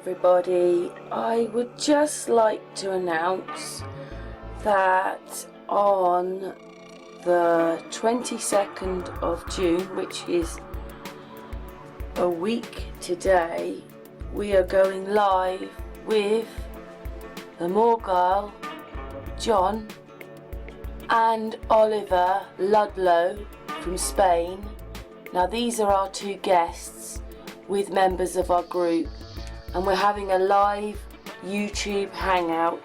everybody. I would just like to announce that on the 22nd of June, which is a week today, we are going live with the Morgile, John and Oliver Ludlow from Spain. Now these are our two guests with members of our group, and we're having a live YouTube hangout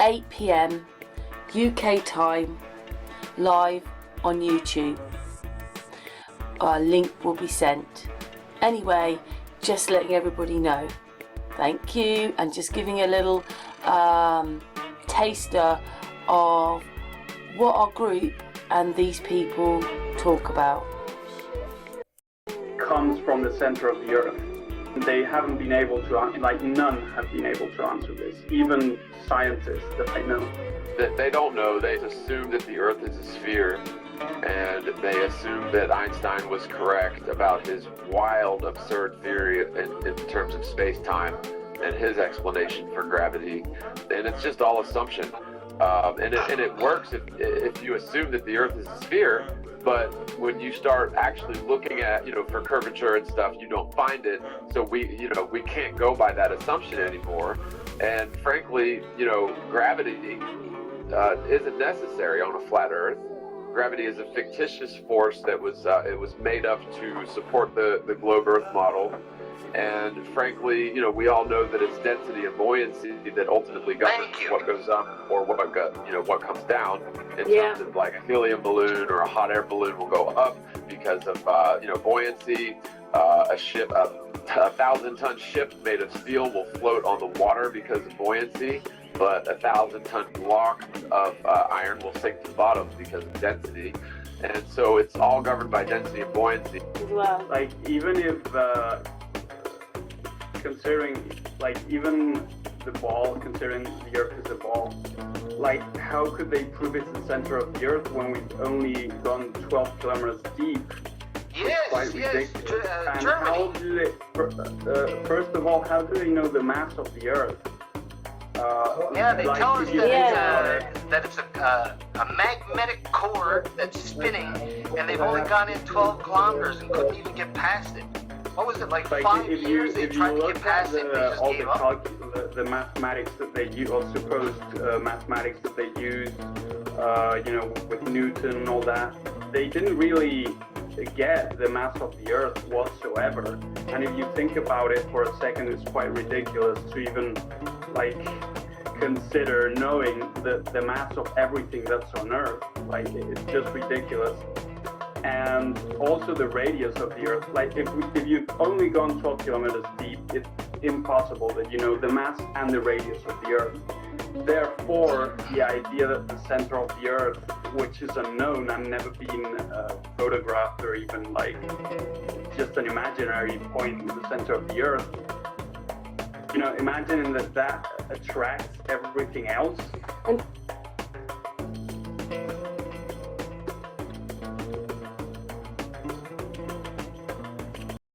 8 PM UK time, live on YouTube. Our link will be sent. Anyway, just letting everybody know. Thank you, and just giving a little taster of what our group and these people talk about. Comes from the center of the earth. They haven't been able to, none have been able to answer this, even scientists that I know. That they don't know. They assume that the earth is a sphere, and they assume that Einstein was correct about his wild, absurd theory in terms of space-time and his explanation for gravity. And it's just all assumption. And it works if you assume that the earth is a sphere, but when you start actually looking at, for curvature and stuff, you don't find it. So we can't go by that assumption anymore. And frankly, gravity isn't necessary on a flat earth. Gravity is a fictitious force that was made up to support the globe Earth model. And frankly, we all know that it's density and buoyancy that ultimately governs what goes up or what comes down. In terms of like a helium balloon or a hot air balloon will go up because of buoyancy. A 1,000-ton ship made of steel will float on the water because of buoyancy, but a 1,000-ton block of iron will sink to the bottom because of density. And so it's all governed by density and buoyancy. Wow. Like even if considering, even the ball, considering the earth is a ball, how could they prove it's the center of the earth when we've only gone 12 kilometers deep? Yes, ridiculous. And Germany. how do they, first of all, how do they know the mass of the earth? They tell us that it's a magnetic core that's spinning, and they've only gone in 12 kilometers and couldn't even get past it. What was it, 5 years they tried to get past it, they just gave up? The mathematics that they use, or supposed mathematics that they use, with Newton and all that, they didn't really get the mass of the earth whatsoever. And if you think about it for a second, it's quite ridiculous to even consider knowing the mass of everything that's on earth. It's just ridiculous. And also the radius of the earth. If you've only gone 12 kilometers deep, it's impossible that you know the mass and the radius of the earth. Therefore, the idea that the center of the earth, which is unknown and never been photographed or even just an imaginary point in the center of the earth, imagining that attracts everything else. And